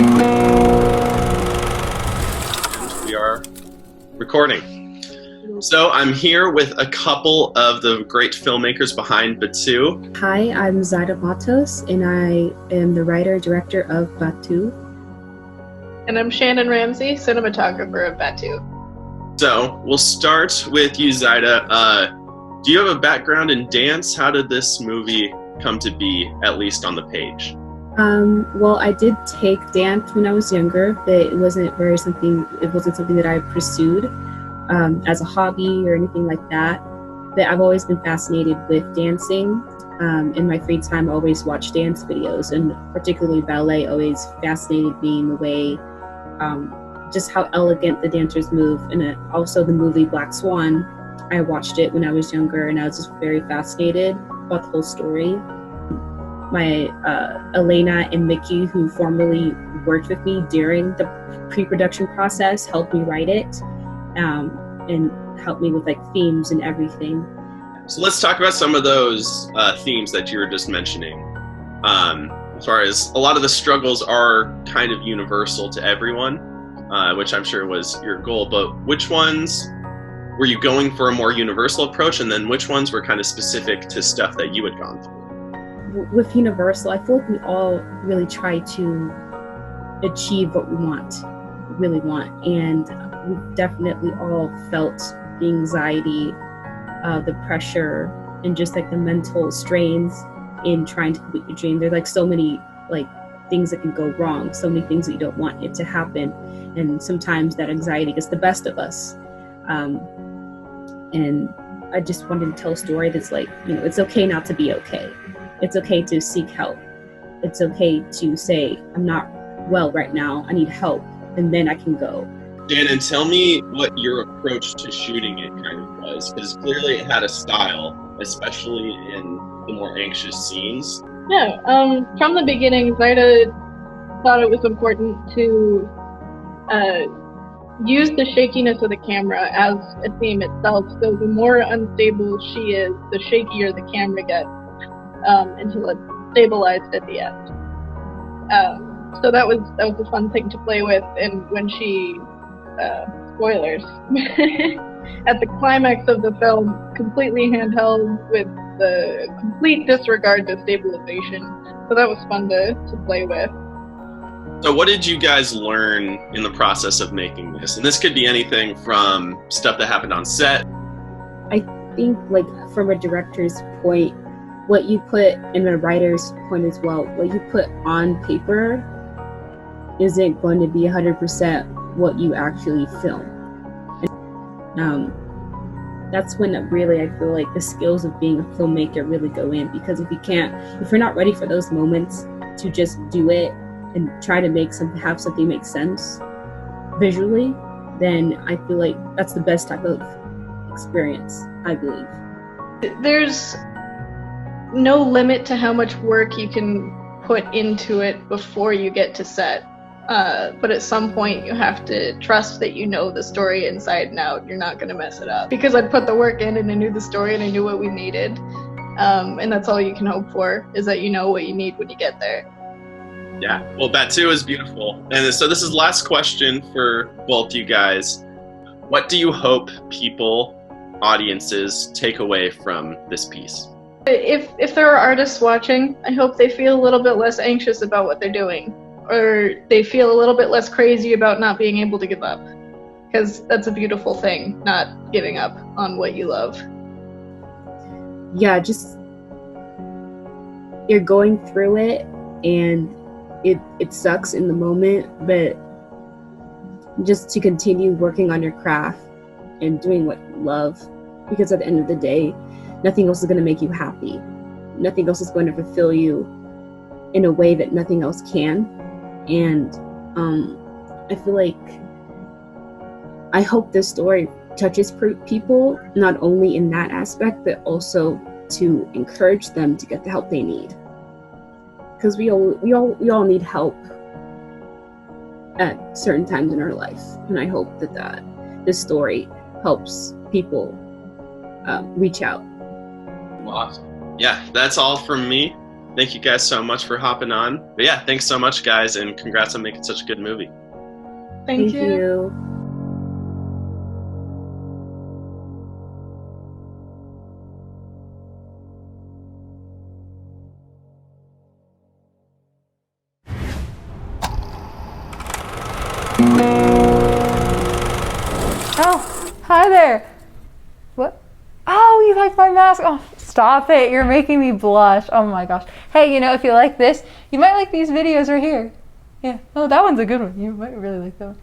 We are recording. So I'm here with a couple of the great filmmakers behind Battu. Hi, I'm Zaida Matos, and I am the writer-director of Battu. And I'm Shannon Ramsey, cinematographer of Battu. So we'll start with you, Zaida. Do you have a background in dance? How did this movie come to be, at least on the page? Well, I did take dance when I was younger, but it wasn't something that I pursued as a hobby or anything like that. But I've always been fascinated with dancing. In my free time, I always watch dance videos, and particularly ballet always fascinated me in the way, just how elegant the dancers move. And also the movie Black Swan, I watched it when I was younger, and I was just very fascinated about the whole story. My Elena and Mickey, who formerly worked with me during the pre-production process, helped me write it and helped me with like themes and everything. So let's talk about some of those themes that you were just mentioning. As far as a lot of the struggles are kind of universal to everyone, which I'm sure was your goal, but which ones were you going for a more universal approach, and then which ones were kind of specific to stuff that you had gone through? With Universal, I feel like we all really try to achieve what we really want. And we definitely all felt the anxiety, the pressure, and just like the mental strains in trying to complete your dream. There's like so many like things that can go wrong, so many things that you don't want it to happen. And sometimes that anxiety gets the best of us. And I just wanted to tell a story that's like, it's okay not to be okay. It's okay to seek help. It's okay to say, I'm not well right now, I need help, and then I can go. Shannon, tell me what your approach to shooting it kind of was, because clearly it had a style, especially in the more anxious scenes. Yeah, from the beginning, Zaida thought it was important to use the shakiness of the camera as a theme itself. So the more unstable she is, the shakier the camera gets. Until it's stabilized at the end. So that was a fun thing to play with. And when she, spoilers, at the climax of the film, completely handheld with the complete disregard to stabilization. So that was fun to play with. So what did you guys learn in the process of making this? And this could be anything from stuff that happened on set. I think like from a director's point, what you put in a writer's point as well, what you put on paper isn't going to be 100% what you actually film. And, that's when really I feel like the skills of being a filmmaker really go in, because if you're not ready for those moments to just do it and try to have something make sense visually, then I feel like that's the best type of experience, I believe. There's no limit to how much work you can put into it before you get to set. But at some point you have to trust that you know the story inside and out. You're not going to mess it up. Because I put the work in and I knew the story and I knew what we needed. And that's all you can hope for, is that you know what you need when you get there. Yeah, well, Battu is beautiful. And so this is the last question for both you guys. What do you hope people, audiences, take away from this piece? If there are artists watching, I hope they feel a little bit less anxious about what they're doing, or they feel a little bit less crazy about not being able to give up, because that's a beautiful thing, not giving up on what you love. Yeah, just you're going through it and it sucks in the moment, but just to continue working on your craft and doing what you love, because at the end of the day, nothing else is going to make you happy. Nothing else is going to fulfill you in a way that nothing else can. And I feel like I hope this story touches people, not only in that aspect, but also to encourage them to get the help they need. Because we all need help at certain times in our life. And I hope that this story helps people reach out. Awesome. Yeah, that's all from me. thank you guys so much for hopping on. But yeah, thanks so much, guys, and congrats on making such a good movie. Thank you. Oh, hi there. What? Oh, you like my mask? Oh, stop it. You're making me blush. Oh my gosh. Hey, you know, if you like this, you might like these videos right here. Yeah. Oh, that one's a good one. You might really like that one.